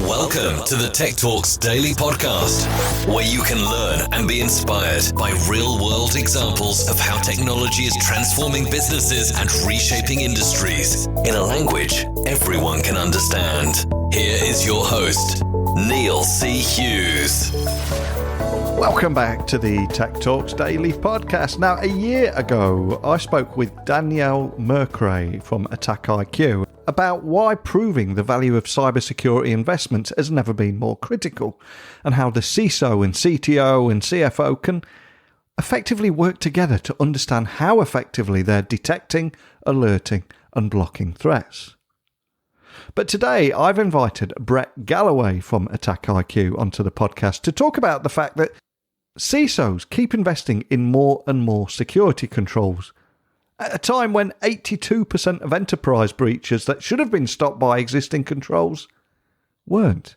Welcome to the Tech Talks Daily Podcast, where you can learn and be inspired by real-world examples of how technology is transforming businesses and reshaping industries in a language everyone can understand. Here is your host, Neil C. Hughes. Welcome back to the Tech Talks Daily Podcast. Now, a year ago, I spoke with Danielle Mercray from AttackIQ about why proving the value of cybersecurity investments has never been more critical, and how the CISO and CTO and CFO can effectively work together to understand how effectively they're detecting, alerting, and blocking threats. But today, I've invited Brett Galloway from AttackIQ onto the podcast to talk about the fact that CISOs keep investing in more and more security controls at a time when 82% of enterprise breaches that should have been stopped by existing controls weren't.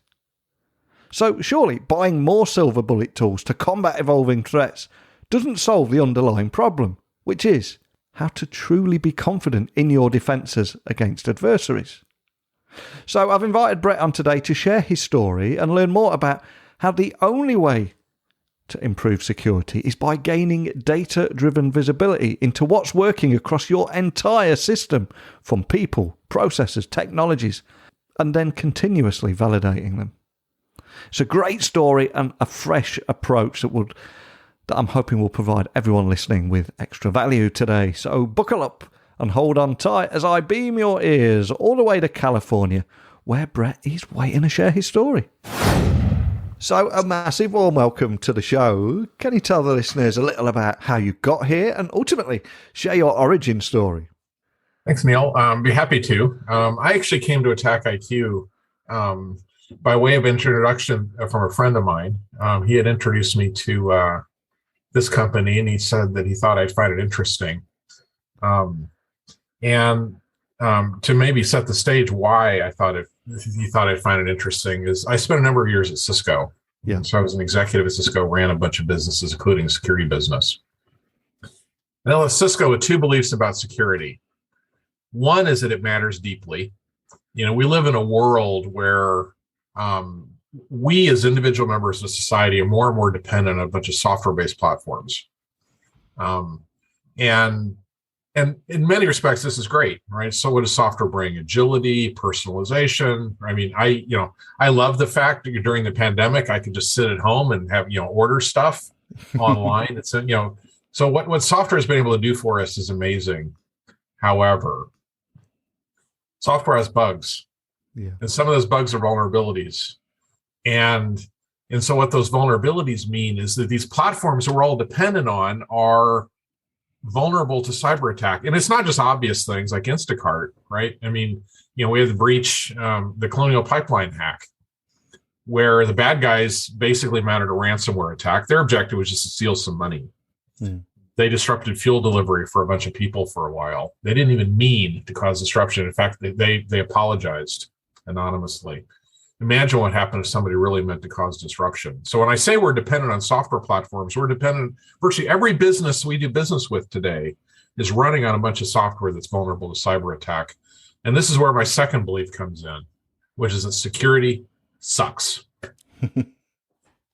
So surely buying more silver bullet tools to combat evolving threats doesn't solve the underlying problem, which is how to truly be confident in your defences against adversaries. So I've invited Brett on today to share his story and learn more about how the only way to improve security is by gaining data-driven visibility into what's working across your entire system, from people, processes, technologies, and then continuously validating them. It's a great story and a fresh approach that I'm hoping will provide everyone listening with extra value today. So buckle up and hold on tight as I beam your ears all the way to California, where Brett is waiting to share his story. So a massive warm welcome to the show. Can you tell the listeners a little about how you got here and ultimately share your origin story? Thanks, Neil. Be happy to. I actually came to AttackIQ by way of introduction from a friend of mine. He had introduced me to this company, and he said that he thought I'd find it interesting. And to maybe set the stage why he thought I'd find it interesting is I spent a number of years at Cisco. Yeah. So I was an executive at Cisco, ran a bunch of businesses, including security business. And I left Cisco with two beliefs about security. One is that it matters deeply. You know, we live in a world where we as individual members of society are more and more dependent on a bunch of software-based platforms. And in many respects, this is great, right? So what does software bring? Agility, personalization. I mean, I love the fact that during the pandemic, I could just sit at home and have, order stuff online. It's, so what software has been able to do for us is amazing. However, software has bugs. Yeah. And some of those bugs are vulnerabilities. And so what those vulnerabilities mean is that these platforms that we're all dependent on are vulnerable to cyber attack. And it's not just obvious things like Instacart, right? I mean, we have the breach, the Colonial Pipeline hack, where the bad guys basically mounted a ransomware attack. Their objective was just to steal some money. Mm. They disrupted fuel delivery for a bunch of people for a while. They didn't even mean to cause disruption. In fact, they apologized anonymously. Imagine what happened if somebody really meant to cause disruption. So when I say we're dependent on software platforms, we're dependent, virtually every business we do business with today is running on a bunch of software that's vulnerable to cyber attack. And this is where my second belief comes in, which is that security sucks.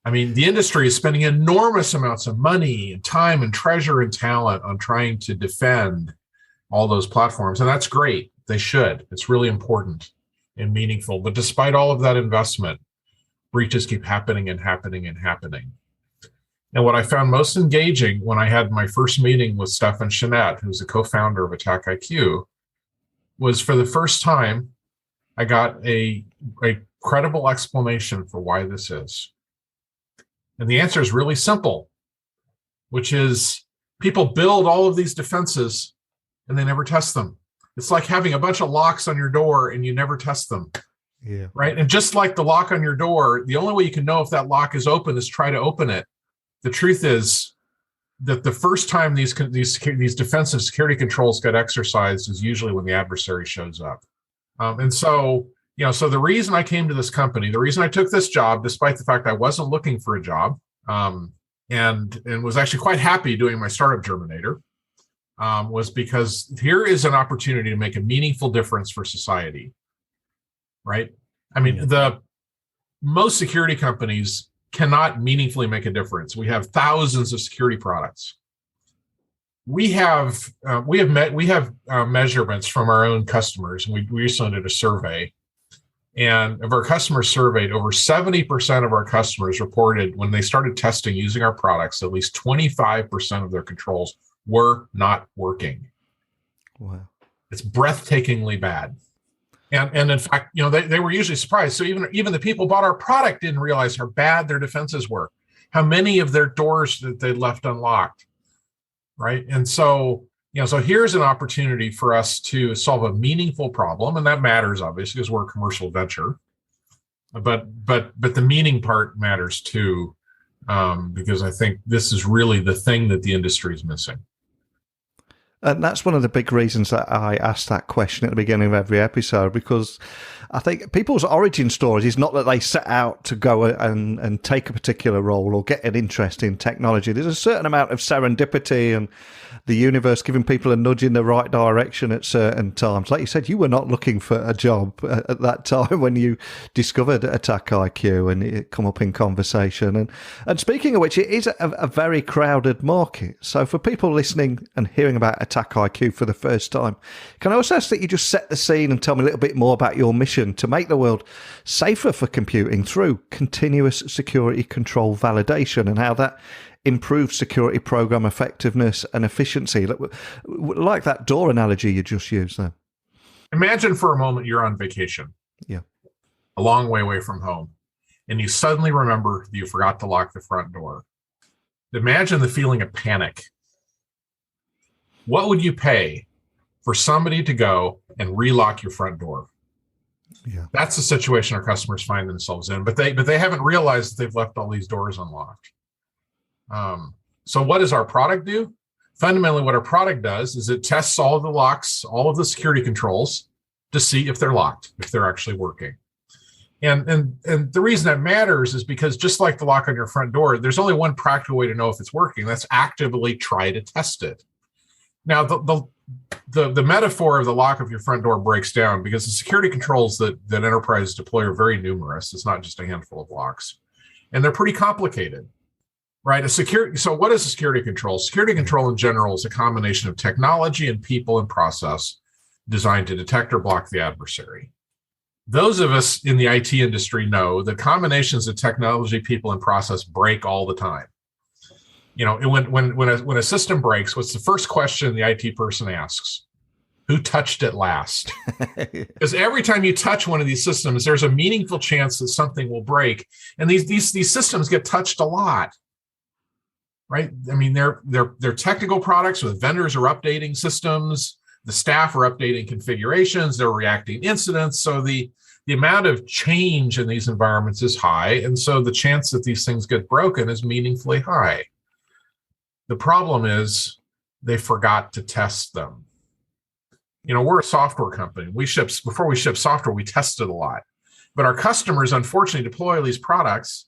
I mean, the industry is spending enormous amounts of money and time and treasure and talent on trying to defend all those platforms. And that's great. They should. It's really important and meaningful. But despite all of that investment, breaches keep happening and happening and happening. And what I found most engaging when I had my first meeting with Stefan Chenette, who's the co-founder of AttackIQ, was for the first time, I got a credible explanation for why this is. And the answer is really simple, which is people build all of these defenses and they never test them. It's like having a bunch of locks on your door and you never test them. Yeah. Right. And just like the lock on your door, the only way you can know if that lock is open is try to open it. The truth is that the first time these defensive security controls get exercised is usually when the adversary shows up. And so the reason I came to this company, the reason I took this job, despite the fact I wasn't looking for a job, and was actually quite happy doing my startup Germinator, was because here is an opportunity to make a meaningful difference for society, right? I mean, most security companies cannot meaningfully make a difference. We have thousands of security products. We have measurements from our own customers. We recently did a survey, and of our customers surveyed, over 70% of our customers reported when they started testing using our products, at least 25% of their controls were not working. Wow. It's breathtakingly bad. And in fact, they were usually surprised. So even the people who bought our product didn't realize how bad their defenses were, how many of their doors that they left unlocked, right? And so, so here's an opportunity for us to solve a meaningful problem, and that matters obviously because we're a commercial venture. But the meaning part matters too, because I think this is really the thing that the industry is missing. And that's one of the big reasons that I asked that question at the beginning of every episode, because I think people's origin stories is not that they set out to go and take a particular role or get an interest in technology. There's a certain amount of serendipity and the universe giving people a nudge in the right direction at certain times. Like you said, you were not looking for a job at that time when you discovered AttackIQ and it come up in conversation. And speaking of which, it is a very crowded market. So for people listening and hearing about AttackIQ for the first time, can I also ask that you just set the scene and tell me a little bit more about your mission to make the world safer for computing through continuous security control validation and how that improves security program effectiveness and efficiency, like that door analogy you just used there. Imagine for a moment you're on vacation. Yeah. A long way away from home, and you suddenly remember that you forgot to lock the front door. Imagine the feeling of panic. What would you pay for somebody to go and relock your front door? Yeah. That's the situation our customers find themselves in, but they haven't realized that they've left all these doors unlocked. So what does our product do? Fundamentally, what our product does is it tests all of the locks, all of the security controls to see if they're locked, if they're actually working. And the reason that matters is because just like the lock on your front door, there's only one practical way to know if it's working. That's actively try to test it. Now, the metaphor of the lock of your front door breaks down because the security controls that enterprises deploy are very numerous. It's not just a handful of locks, and they're pretty complicated, right? So what is a security control? Security control in general is a combination of technology and people and process designed to detect or block the adversary. Those of us in the IT industry know that combinations of technology, people, and process break all the time. When a system breaks, what's the first question the IT person asks? Who touched it last? Because every time you touch one of these systems, there's a meaningful chance that something will break. And these systems get touched a lot, right? I mean, they're technical products where the vendors are updating systems, the staff are updating configurations, they're reacting incidents. So the amount of change in these environments is high. And so the chance that these things get broken is meaningfully high. The problem is they forgot to test them. We're a software company. Before we ship software, we test it a lot. But our customers, unfortunately, deploy these products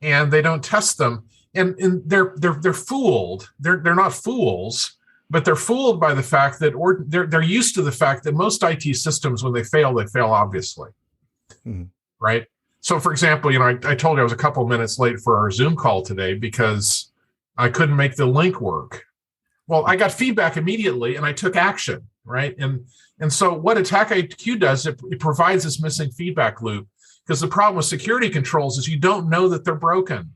and they don't test them. And they're fooled. They're not fools, but they're fooled by the fact that, or they're used to the fact that most IT systems, when they fail obviously, right? So, for example, I told you I was a couple minutes late for our Zoom call today because I couldn't make the link work. Well, I got feedback immediately and I took action, right? And so what AttackIQ does, it provides this missing feedback loop, because the problem with security controls is you don't know that they're broken.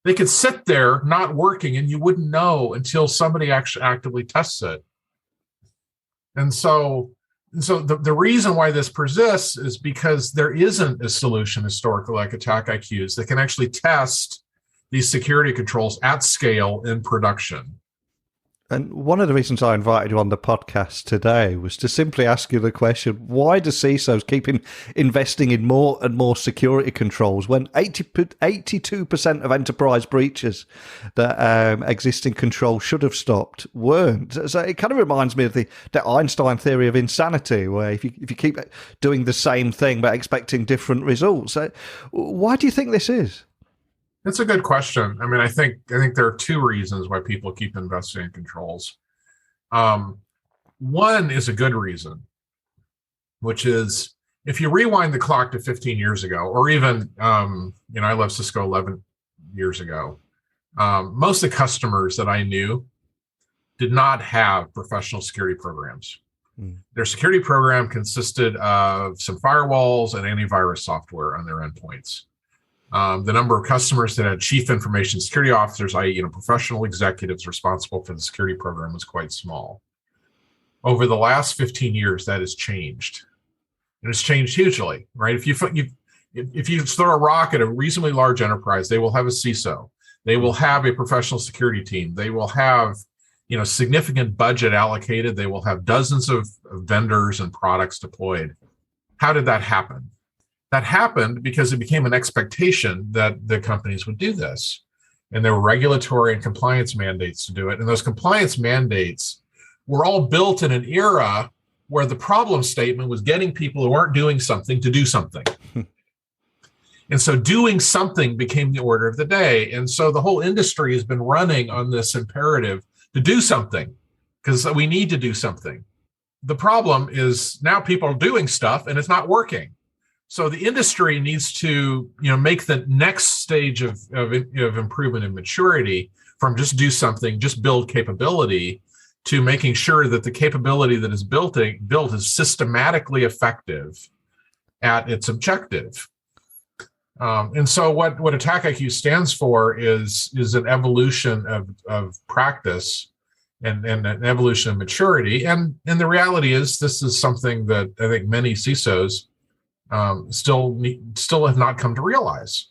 They could sit there not working and you wouldn't know until somebody actually actively tests it. And so the reason why this persists is because there isn't a solution historically like AttackIQs that can actually test these security controls at scale in production. And one of the reasons I invited you on the podcast today was to simply ask you the question, why do CISOs keep investing in more and more security controls when 82% of enterprise breaches that existing controls should have stopped weren't? So it kind of reminds me of the Einstein theory of insanity, where if you keep doing the same thing but expecting different results. So why do you think this is? That's a good question. I mean, I think there are two reasons why people keep investing in controls. One is a good reason, which is if you rewind the clock to 15 years ago, or even, I left Cisco 11 years ago, most of the customers that I knew did not have professional security programs. Their security program consisted of some firewalls and antivirus software on their endpoints. The number of customers that had chief information security officers, i.e., professional executives responsible for the security program, was quite small. Over the last 15 years, that has changed. And it's changed hugely, right? If you throw a rock at a reasonably large enterprise, they will have a CISO. They will have a professional security team. They will have, significant budget allocated. They will have dozens of vendors and products deployed. How did that happen? That happened because it became an expectation that the companies would do this. And there were regulatory and compliance mandates to do it. And those compliance mandates were all built in an era where the problem statement was getting people who aren't doing something to do something. And so doing something became the order of the day. And so the whole industry has been running on this imperative to do something, because we need to do something. The problem is now people are doing stuff and it's not working. So the industry needs to, make the next stage of improvement and maturity from just do something, just build capability, to making sure that the capability that is built is systematically effective at its objective. And so what AttackIQ stands for is an evolution of practice and an evolution of maturity. And the reality is, this is something that I think many CISOs still have not come to realize.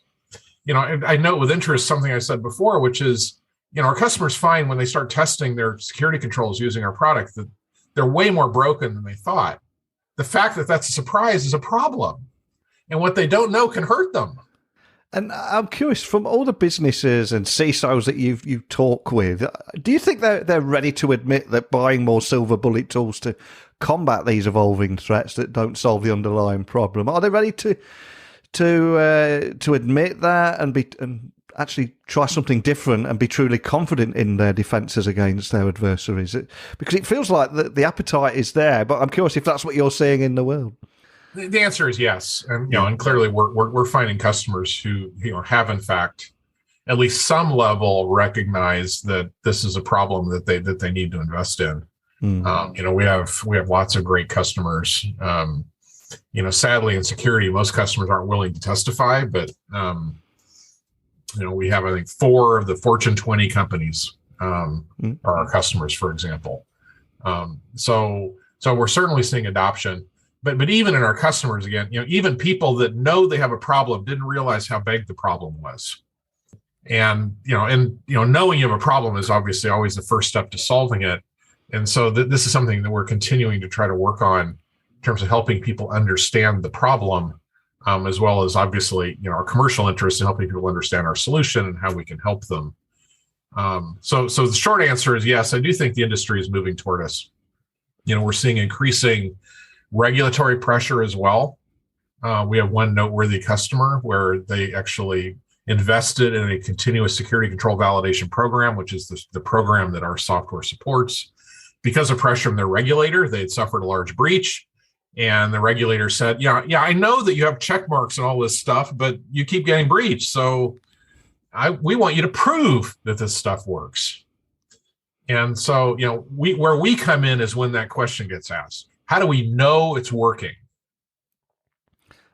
I note with interest something I said before, which is, our customers find when they start testing their security controls using our product that they're way more broken than they thought. The fact that that's a surprise is a problem. And what they don't know can hurt them. And I'm curious, from all the businesses and CISOs that you talk with, do you think they're ready to admit that buying more silver bullet tools to combat these evolving threats that don't solve the underlying problem? Are they ready to admit that and actually try something different and be truly confident in their defenses against their adversaries? Because it feels like the appetite is there, but I'm curious if that's what you're seeing in the world. The answer is yes, and and clearly we're finding customers who have in fact at least some level recognize that this is a problem that they need to invest in. We have lots of great customers. Sadly in security, most customers aren't willing to testify, but we have, I think, 4 of the Fortune 20 companies are our customers, for example. So we're certainly seeing adoption. But even in our customers, again, even people that know they have a problem didn't realize how big the problem was. And knowing you have a problem is obviously always the first step to solving it. And so this is something that we're continuing to try to work on in terms of helping people understand the problem, as well as obviously our commercial interest in helping people understand our solution and how we can help them. So the short answer is yes, I do think the industry is moving toward us. We're seeing increasing regulatory pressure as well. We have one noteworthy customer where they actually invested in a continuous security control validation program, which is the program that our software supports. Because of pressure from their regulator, they had suffered a large breach. And the regulator said, yeah, I know that you have check marks and all this stuff, but you keep getting breached. So we want you to prove that this stuff works. And so, where we come in is when that question gets asked. How do we know it's working?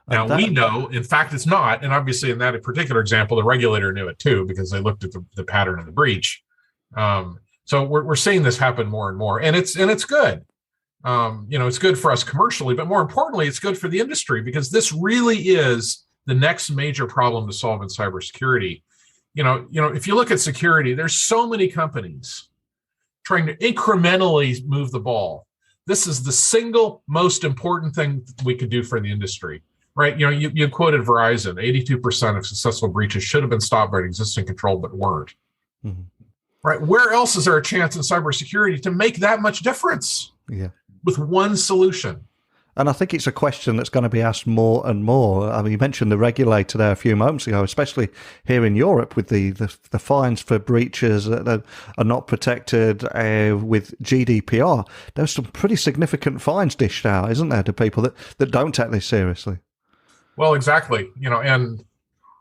Now, we know, in fact, it's not. And obviously, in that particular example, the regulator knew it too, because they looked at the pattern of the breach. So we're seeing this happen more and more. And it's good. It's good for us commercially, but more importantly, it's good for the industry, because this really is the next major problem to solve in cybersecurity. If you look at security, there's so many companies trying to incrementally move the ball. This is the single most important thing we could do for the industry, right? You quoted Verizon, 82% of successful breaches should have been stopped by an existing control, but weren't. Mm-hmm. Right? Where else is there a chance in cybersecurity to make that much difference? Yeah. With one solution? And I think it's a question that's going to be asked more and more. I mean, you mentioned the regulator there a few moments ago, especially here in Europe with the fines for breaches that are not protected with GDPR. There's some pretty significant fines dished out, isn't there, to people that don't take this seriously? Well, exactly.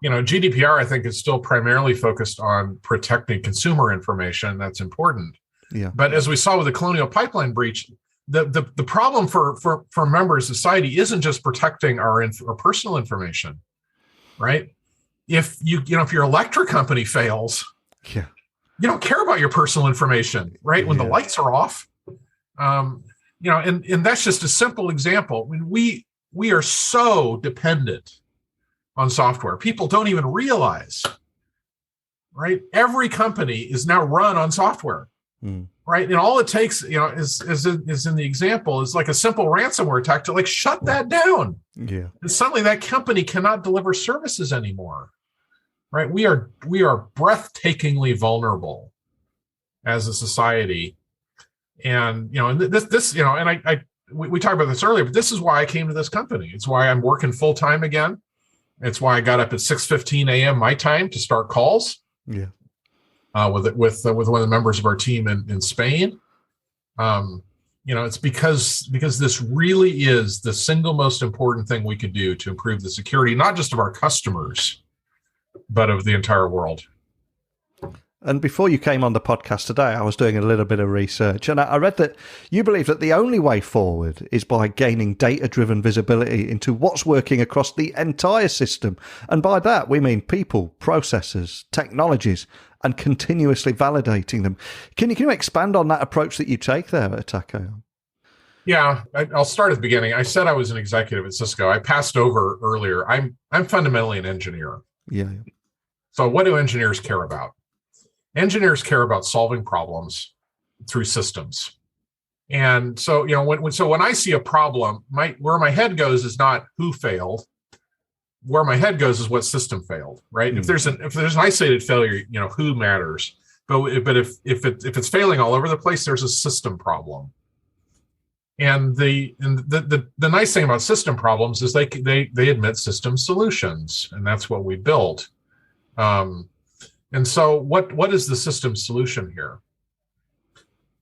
GDPR, I think, is still primarily focused on protecting consumer information. That's important. Yeah. But as we saw with the Colonial Pipeline breach, the problem for member society isn't just protecting our personal information, right? If your electric company fails, you don't care about your personal information, right? When the lights are off, and that's just a simple example. I mean, we are so dependent on software. People don't even realize, right? Every company is now run on software. Right. And all it takes, is in the example is like a simple ransomware attack to shut that down. Yeah. And suddenly that company cannot deliver services anymore. Right. We are breathtakingly vulnerable as a society. And, we talked about this earlier, but this is why I came to this company. It's why I'm working full time again. It's why I got up at 6:15 a.m. my time to start calls. Yeah. With one of the members of our team in Spain. It's because this really is the single most important thing we could do to improve the security, not just of our customers, but of the entire world. And before you came on the podcast today, I was doing a little bit of research, and I read that you believe that the only way forward is by gaining data-driven visibility into what's working across the entire system. And by that, we mean people, processes, technologies, and continuously validating them. Can you expand on that approach that you take there at AttackIQ? Yeah, I'll start at the beginning. I said I was an executive at Cisco. I passed over earlier. I'm fundamentally an engineer. Yeah. So what do engineers care about? Engineers care about solving problems through systems. And so, when I see a problem, where my head goes is not who failed. Where my head goes is what system failed, right? Mm-hmm. If there's an isolated failure, who matters? But if it's failing all over the place, there's a system problem. And the nice thing about system problems is they admit system solutions, and that's what we built. And so what is the system solution here?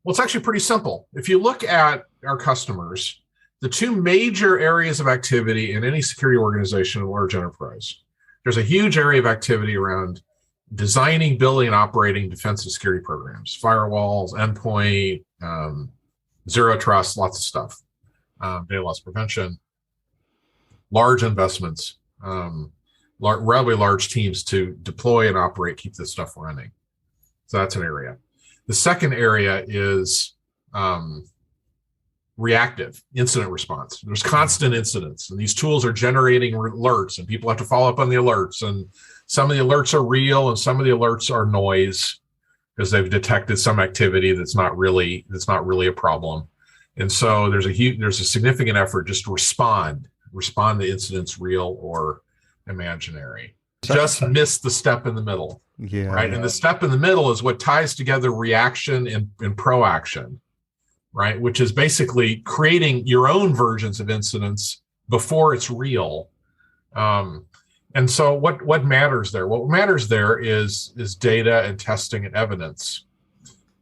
Well, it's actually pretty simple. If you look at our customers, the two major areas of activity in any security organization in a large enterprise, there's a huge area of activity around designing, building, and operating defensive security programs, firewalls, endpoint, zero trust, lots of stuff, data loss prevention, large investments, relatively large teams to deploy and operate, keep this stuff running. So that's an area. The second area is reactive incident response. There's constant incidents, and these tools are generating alerts, and people have to follow up on the alerts. And some of the alerts are real, and some of the alerts are noise because they've detected some activity that's not really a problem. And so there's a significant effort just to respond to incidents, real or imaginary. Just miss the step in the middle. Yeah. Right. And the step in the middle is what ties together reaction and proaction, right? Which is basically creating your own versions of incidents before it's real. And so what matters there? What matters there is data and testing and evidence.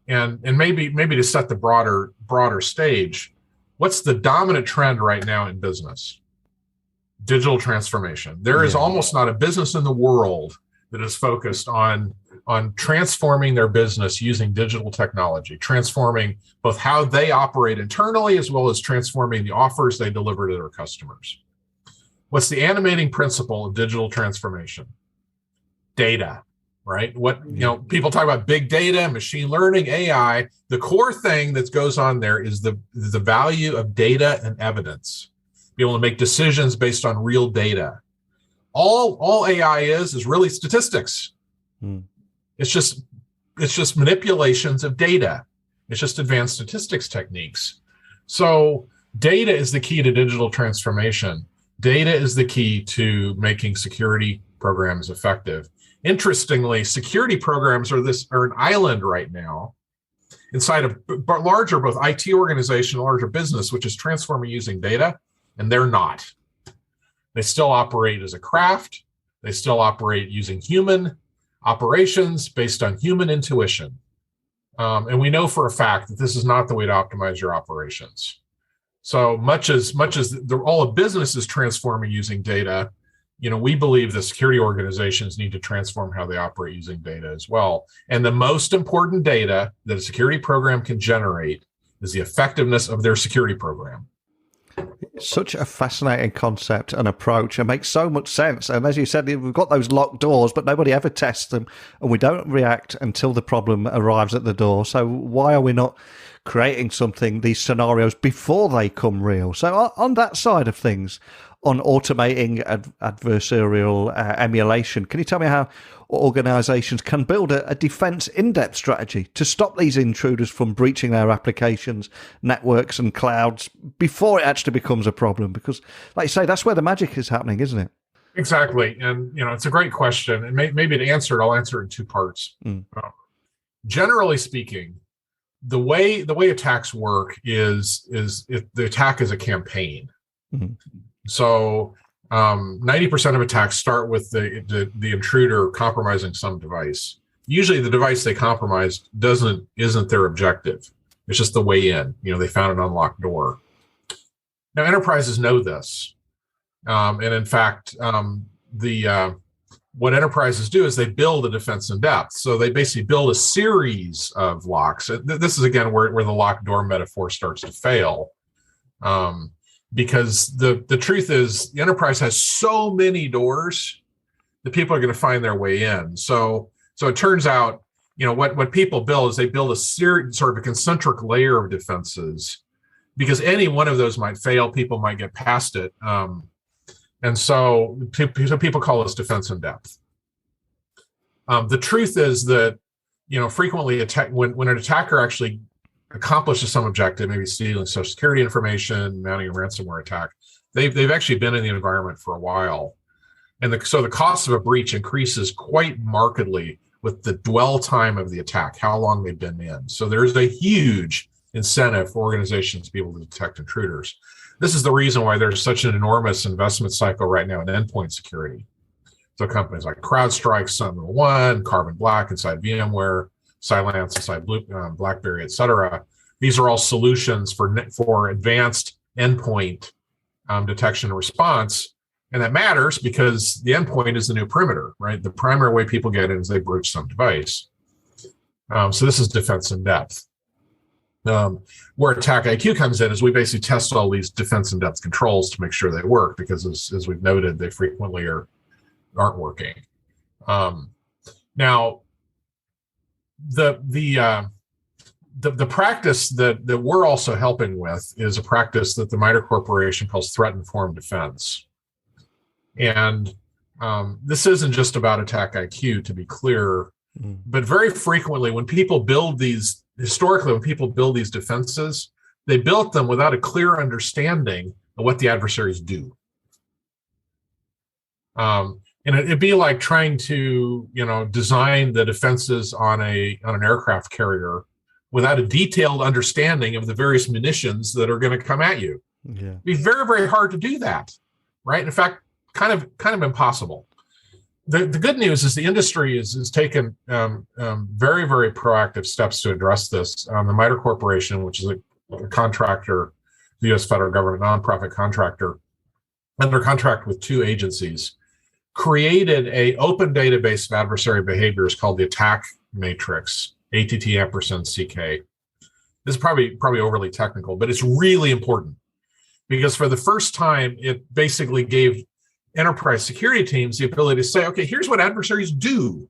And maybe to set the broader stage, what's the dominant trend right now in business? Digital transformation. There is almost not a business in the world that is focused on transforming their business using digital technology, transforming both how they operate internally as well as transforming the offers they deliver to their customers. What's the animating principle of digital transformation? Data, right? People talk about big data, machine learning, AI. The core thing that goes on there is the value of data and evidence. Be able to make decisions based on real data. All AI is really statistics. It's just manipulations of data. It's just advanced statistics techniques. So data is the key to digital transformation. Data is the key to making security programs effective. Interestingly, security programs are an island right now inside of larger, both IT organization, larger business, which is transforming using data. and they're not. They still operate as a craft. They still operate using human operations based on human intuition. And we know for a fact that this is not the way to optimize your operations. So much as all of business is transforming using data, we believe the security organizations need to transform how they operate using data as well. And the most important data that a security program can generate is the effectiveness of their security program. Such a fascinating concept and approach. It makes so much sense. And as you said, we've got those locked doors, but nobody ever tests them, and we don't react until the problem arrives at the door. So why are we not creating these scenarios before they come real? So on that side of things, on automating adversarial emulation, can you tell me how organizations can build a defense in-depth strategy to stop these intruders from breaching their applications, networks and clouds before it actually becomes a problem? Because, like you say, that's where the magic is happening, isn't it? Exactly. And, it's a great question. And maybe to answer it, I'll answer it in two parts. Generally speaking, the way attacks work is the attack is a campaign. Mm-hmm. So 90% of attacks start with the intruder compromising some device. Usually the device they compromised isn't their objective. It's just the way in. They found an unlocked door. Now enterprises know this. And in fact, what enterprises do is they build a defense in depth. So they basically build a series of locks. This is again where the locked door metaphor starts to fail. Because the truth is the enterprise has so many doors that people are going to find their way in. So it turns out, what people build is they build a series, sort of a concentric layer of defenses, because any one of those might fail, people might get past it. And so people call this defense in depth. The truth is that, frequently when an attacker actually accomplishes some objective, maybe stealing social security information, mounting a ransomware attack, they've actually been in the environment for a while. And so the cost of a breach increases quite markedly with the dwell time of the attack, how long they've been in. So there's a huge incentive for organizations to be able to detect intruders. This is the reason why there's such an enormous investment cycle right now in endpoint security. So companies like CrowdStrike, SentinelOne, Carbon Black inside VMware, Cylance inside BlackBerry, et cetera. These are all solutions for advanced endpoint detection and response. And that matters because the endpoint is the new perimeter, right? The primary way people get in is they breach some device. So this is defense in depth. Where AttackIQ comes in is we basically test all these defense in depth controls to make sure they work, because as we've noted, they frequently aren't working. Now, the practice that we're also helping with is a practice that the MITRE Corporation calls threat-informed defense. And this isn't just about AttackIQ, to be clear, but very frequently when people build these, historically when people build these defenses, they built them without a clear understanding of what the adversaries do. And it'd be like trying to, design the defenses on an aircraft carrier without a detailed understanding of the various munitions that are going to come at you. Yeah. It'd be very, very hard to do that, right? In fact, kind of impossible. The good news is the industry is taken very, very proactive steps to address this. The MITRE Corporation, which is a contractor, the U.S. federal government nonprofit contractor, under contract with two agencies, created a open database of adversary behaviors called the Attack Matrix, ATT_CK. This is probably overly technical, but it's really important because for the first time, it basically gave enterprise security teams the ability to say, okay, here's what adversaries do.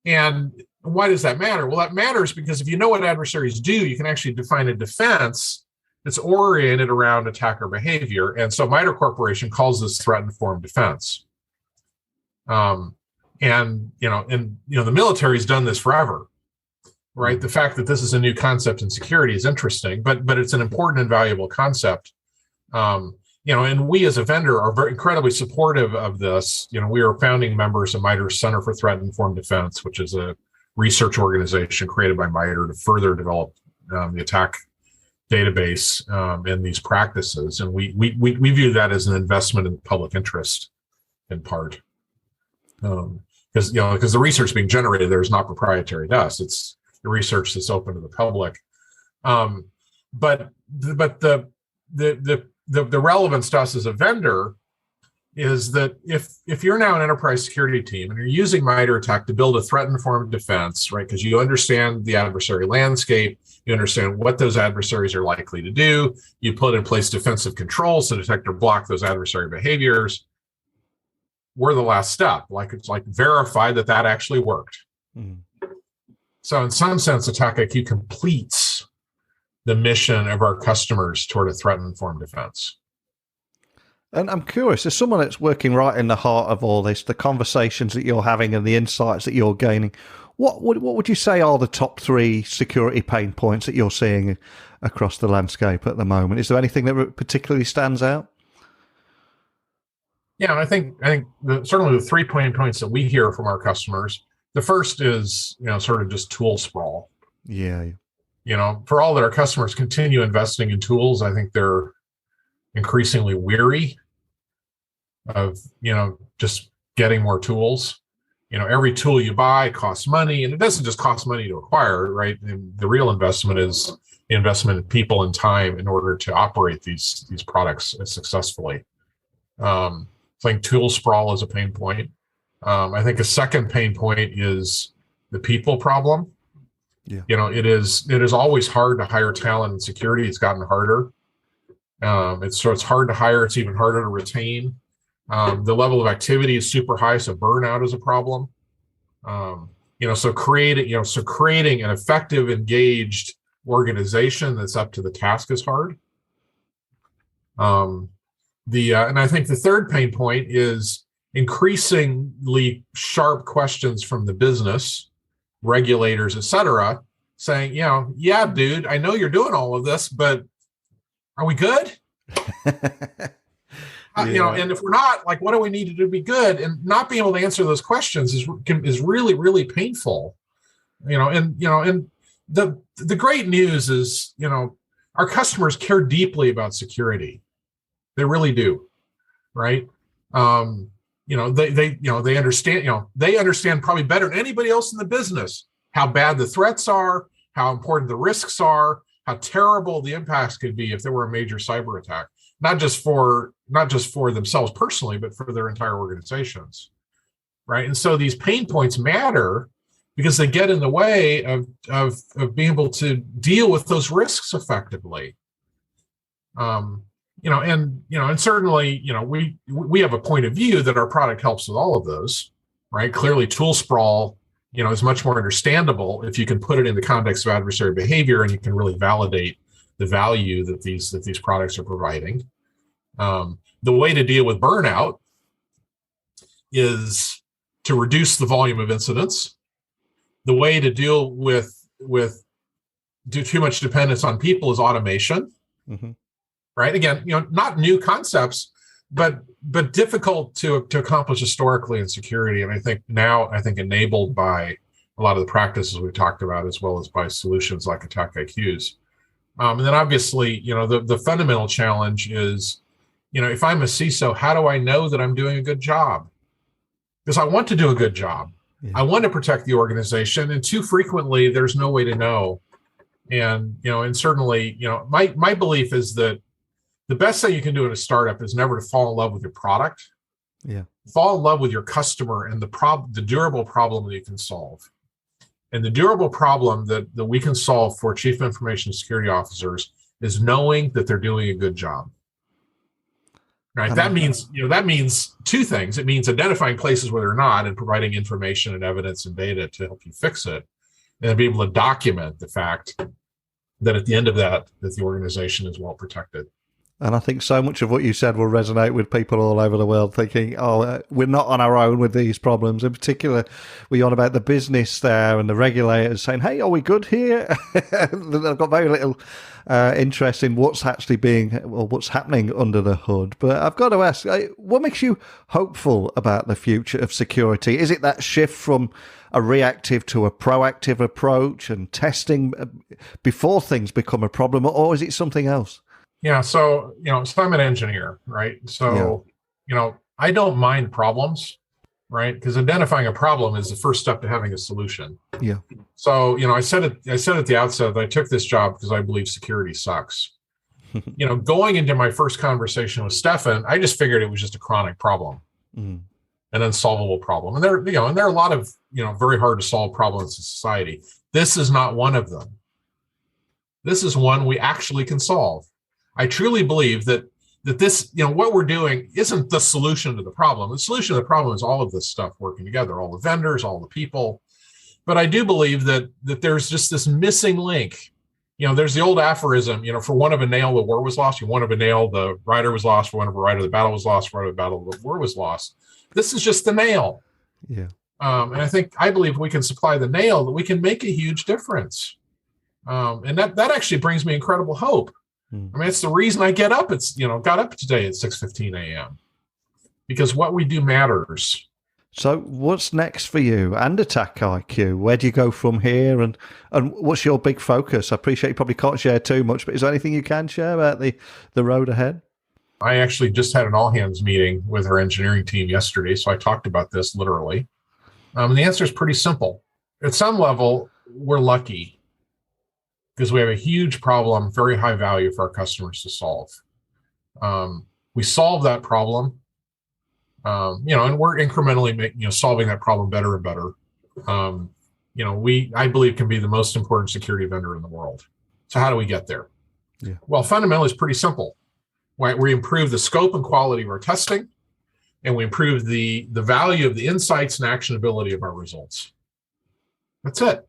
And why does that matter? Well, that matters because if you know what adversaries do, you can actually define a defense that's oriented around attacker behavior. And so MITRE Corporation calls this threat-informed defense. The military's done this forever, right? The fact that this is a new concept in security is interesting, but it's an important and valuable concept. And we as a vendor are incredibly supportive of this. We are founding members of MITRE's Center for Threat-Informed Defense, which is a research organization created by MITRE to further develop the attack database and these practices, and we view that as an investment in public interest, in part, because the research being generated there is not proprietary to us; it's the research that's open to the public. But the relevance to us as a vendor is that if you're now an enterprise security team and you're using MITRE ATT&CK to build a threat-informed defense, right? Because you understand the adversary landscape, you understand what those adversaries are likely to do, you put in place defensive controls to detect or block those adversary behaviors. We're the last step. It's like verify that actually worked. Mm. So in some sense, AttackIQ completes the mission of our customers toward a threat-informed defense. And I'm curious, as someone that's working right in the heart of all this, the conversations that you're having and the insights that you're gaining, what would you say are the top 3 security pain points that you're seeing across the landscape at the moment? Is there anything that particularly stands out? Yeah, I think certainly the 3 pain points that we hear from our customers. The first is sort of just tool sprawl. Yeah. For all that our customers continue investing in tools, I think they're increasingly weary of just getting more tools. Every tool you buy costs money, and it doesn't just cost money to acquire, right? And the real investment is the investment in people and time in order to operate these products successfully. I think tool sprawl is a pain point. I think a second pain point is the people problem. Yeah. It is always hard to hire talent in security. It's gotten harder. It's hard to hire. It's even harder to retain. The level of activity is super high, so burnout is a problem. So creating an effective, engaged organization that's up to the task is hard. And I think the third pain point is increasingly sharp questions from the business, regulators, et cetera, saying, yeah, dude, I know you're doing all of this, but are we good? And if we're not, what do we need to do to be good? And not being able to answer those questions is really, really painful. And the great news is, our customers care deeply about security. They really do, right? They understand. They understand probably better than anybody else in the business how bad the threats are, how important the risks are, how terrible the impacts could be if there were a major cyber attack, not just for themselves personally, but for their entire organizations, right? And so these pain points matter because they get in the way of being able to deal with those risks effectively. And certainly, we have a point of view that our product helps with all of those, right? Clearly, tool sprawl, is much more understandable if you can put it in the context of adversary behavior and you can really validate the value that these products are providing. The way to deal with burnout is to reduce the volume of incidents. The way to deal with too much dependence on people is automation. Mm-hmm. Right? Again, not new concepts, but difficult to accomplish historically in security. And I think enabled by a lot of the practices we've talked about, as well as by solutions like AttackIQs. And then obviously, the fundamental challenge is, if I'm a CISO, how do I know that I'm doing a good job? Because I want to do a good job. Yeah. I want to protect the organization. And too frequently, there's no way to know. And, and certainly, my belief is that the best thing you can do in a startup is never to fall in love with your product. Yeah. Fall in love with your customer and the durable problem that you can solve. And the durable problem that we can solve for chief information security officers is knowing that they're doing a good job. Right. That means two things. It means identifying places where they're not and providing information and evidence and data to help you fix it, and then be able to document the fact that at the end of that the organization is well protected. And I think so much of what you said will resonate with people all over the world thinking, we're not on our own with these problems. In particular, we're on about the business there and the regulators saying, hey, are we good here? They've got very little interest in what's happening under the hood. But I've got to ask, what makes you hopeful about the future of security? Is it that shift from a reactive to a proactive approach and testing before things become a problem, or is it something else? Yeah. So, so I'm an engineer, right? So, I don't mind problems, right? Because identifying a problem is the first step to having a solution. Yeah. So, I said at the outset that I took this job because I believe security sucks. Going into my first conversation with Stefan, I just figured it was just a chronic problem, an unsolvable problem. And there are a lot of, very hard to solve problems in society. This is not one of them. This is one we actually can solve. I truly believe that this, what we're doing isn't the solution to the problem. The solution to the problem is all of this stuff working together, all the vendors, all the people. But I do believe that there's just this missing link. There's the old aphorism, for one of a nail, the war was lost. For one of a nail, the rider was lost. For one of a rider, the battle was lost. For one of a battle, the war was lost. This is just the nail. Yeah. And I believe we can supply the nail, that we can make a huge difference. And that actually brings me incredible hope. I mean, it's the reason I got up today at 6:15 a.m. because what we do matters. So what's next for you and AttackIQ? Where do you go from here? And what's your big focus? I appreciate you probably can't share too much, but is there anything you can share about the road ahead? I actually just had an all-hands meeting with our engineering team yesterday, so I talked about this literally. And the answer is pretty simple. At some level, we're lucky, because we have a huge problem, very high value for our customers to solve. We solve that problem, and we're incrementally solving that problem better and better. I believe can be the most important security vendor in the world. So how do we get there? Yeah. Well, fundamentally, it's pretty simple. Right? We improve the scope and quality of our testing, and we improve the value of the insights and actionability of our results. That's it.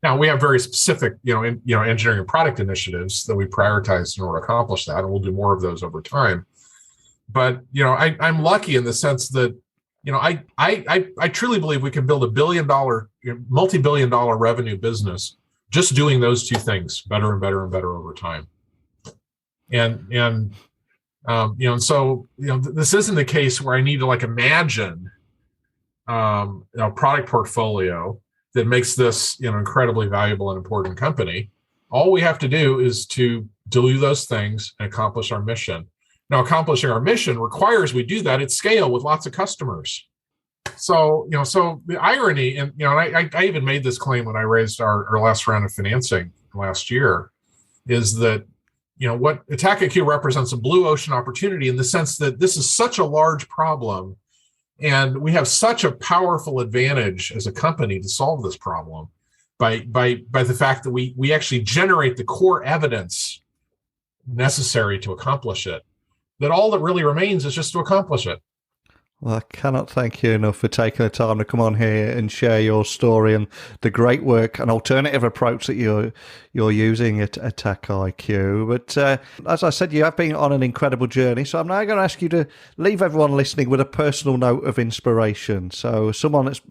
Now, we have very specific, engineering and product initiatives that we prioritize in order to accomplish that, and we'll do more of those over time. But, I'm lucky in the sense that, I truly believe we can build a multi-billion-dollar revenue business just doing those two things better and better and better over time. And so, this isn't the case where I need to imagine a product portfolio that makes this incredibly valuable and important company. All we have to do is to do those things and accomplish our mission. Now, accomplishing our mission requires we do that at scale with lots of customers. So, so the irony, and I even made this claim when I raised our last round of financing last year, is that what AttackIQ represents a blue ocean opportunity in the sense that this is such a large problem. And we have such a powerful advantage as a company to solve this problem by the fact that we actually generate the core evidence necessary to accomplish it, that all that really remains is just to accomplish it. Well, I cannot thank you enough for taking the time to come on here and share your story and the great work and alternative approach that you're using at AttackIQ. But as I said, you have been on an incredible journey. So I'm now going to ask you to leave everyone listening with a personal note of inspiration. So someone that's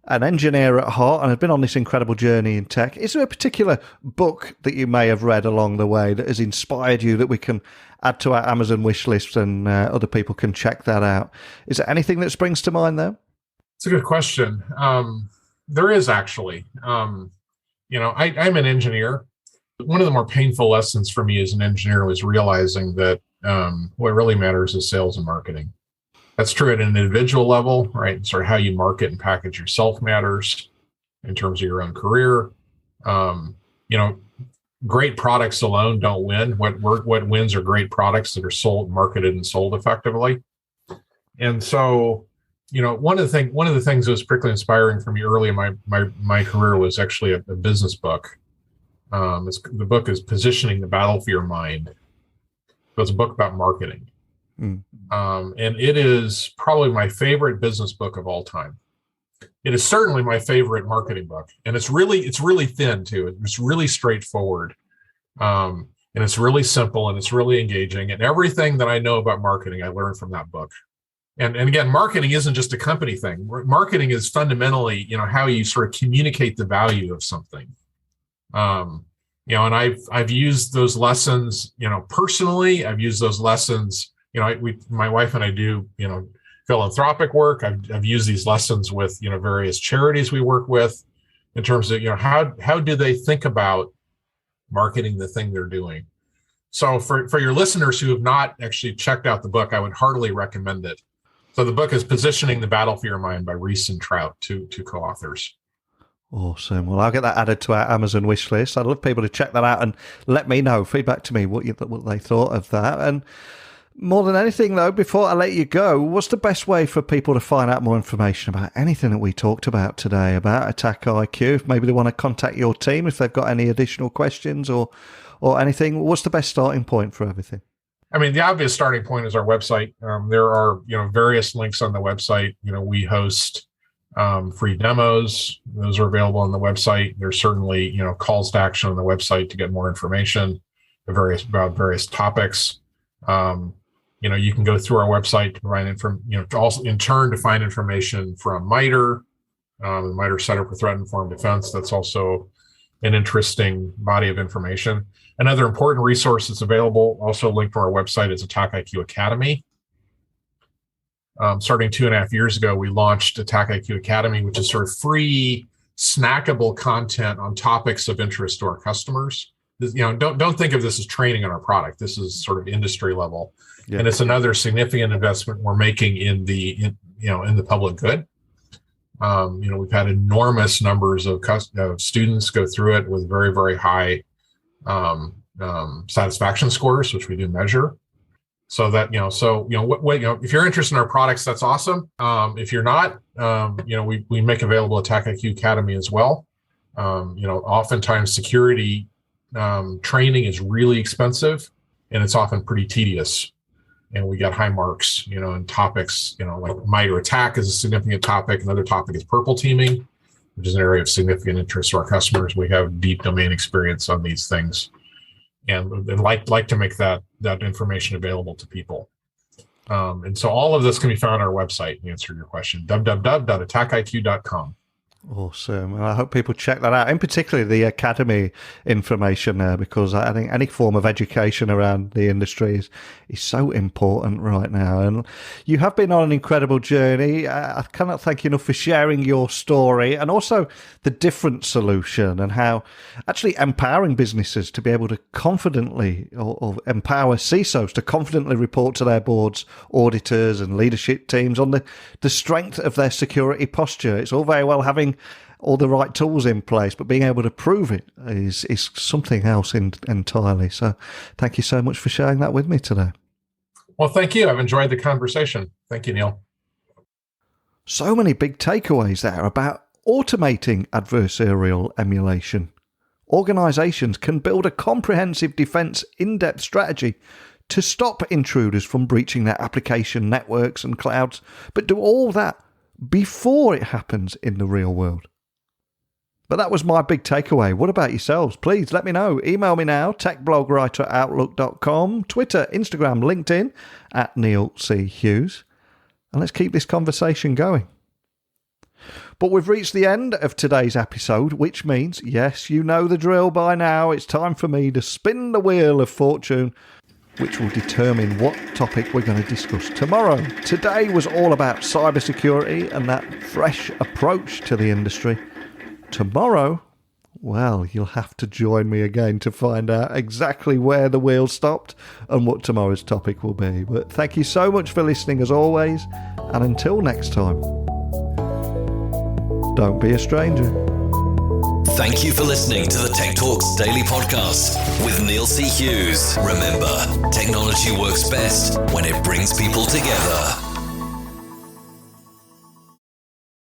an engineer at heart and has been on this incredible journey in tech. Is there a particular book that you may have read along the way that has inspired you that we can add to our Amazon wish list and other people can check that out? Is there anything that springs to mind there? It's a good question. There is actually. I'm an engineer. One of the more painful lessons for me as an engineer was realizing that what really matters is sales and marketing. That's true at an individual level, right? Sort of how you market and package yourself matters in terms of your own career. Great products alone don't win. What wins are great products that are sold, marketed, and sold effectively. And so, one of the things that was particularly inspiring for me early in my career was actually a business book. The book is Positioning the Battle for Your Mind. It's a book about marketing. And it is probably my favorite business book of all time. It is certainly my favorite marketing book, and it's really thin too. It's really straightforward. and it's really simple and it's really engaging. And everything that I know about marketing, I learned from that book. And again, marketing isn't just a company thing. Marketing is fundamentally, how you sort of communicate the value of something. And I've used those lessons, personally. I've used those lessons. My wife and I do, philanthropic work. I've used these lessons with, various charities we work with, in terms of, how do they think about marketing the thing they're doing. So for your listeners who have not actually checked out the book, I would heartily recommend it. So the book is Positioning the Battle for Your Mind by Reese and Trout, two co-authors. Awesome. Well, I'll get that added to our Amazon wish list. I'd love people to check that out and let me know, feedback to me what they thought of that. And more than anything, though, before I let you go, what's the best way for people to find out more information about anything that we talked about today about AttackIQ? If maybe they want to contact your team, if they've got any additional questions or anything, what's the best starting point for everything? I mean, the obvious starting point is our website. There are, various links on the website. We host free demos. Those are available on the website. There's certainly, calls to action on the website to get more information about various topics. You can go through our website to find also in turn to find information from MITRE, the MITRE Center for Threat Informed Defense. That's also an interesting body of information. Another important resource that's available, also linked to our website, is AttackIQ Academy. Starting 2.5 years ago, we launched AttackIQ Academy, which is sort of free, snackable content on topics of interest to our customers. Don't think of this as training on our product. This is sort of industry level, and it's another significant investment we're making in the public good. We've had enormous numbers of students go through it with very, very high satisfaction scores, which we do measure. So that if you're interested in our products, that's awesome. If you're not, we make available AttackIQ Academy as well. Oftentimes security training is really expensive, and it's often pretty tedious. And we got high marks, in topics, like MITRE ATT&CK is a significant topic. Another topic is purple teaming, which is an area of significant interest to our customers. We have deep domain experience on these things, and like to make that information available to people. And so all of this can be found on our website, to answer your question, www.attackiq.com. Awesome. And I hope people check that out, in particular the Academy information there, because I think any form of education around the industry is so important right now. And you have been on an incredible journey. I cannot thank you enough for sharing your story, and also the different solution, and how actually empowering businesses to be able to confidently, or empower CISOs to confidently report to their boards, auditors and leadership teams on the strength of their security posture. It's all very well having all the right tools in place, but being able to prove it is something else entirely. So thank you so much for sharing that with me today. Well, thank you. I've enjoyed the conversation. Thank you, Neil. So many big takeaways there about automating adversarial emulation. Organizations can build a comprehensive defense in-depth strategy to stop intruders from breaching their application networks and clouds, but do all that before it happens in the real world. But that was my big takeaway. What about yourselves? Please let me know. Email me now, techblogwriter@outlook.com, Twitter, Instagram, LinkedIn, @NeilC.Hughes. And let's keep this conversation going. But we've reached the end of today's episode, which means, yes, you know the drill by now. It's time for me to spin the wheel of fortune, which will determine what topic we're going to discuss tomorrow. Today was all about cybersecurity and that fresh approach to the industry. Tomorrow, well, you'll have to join me again to find out exactly where the wheel stopped and what tomorrow's topic will be. But thank you so much for listening as always, and until next time, don't be a stranger. Thank you for listening to the Tech Talks Daily Podcast with Neil C. Hughes. Remember, technology works best when it brings people together.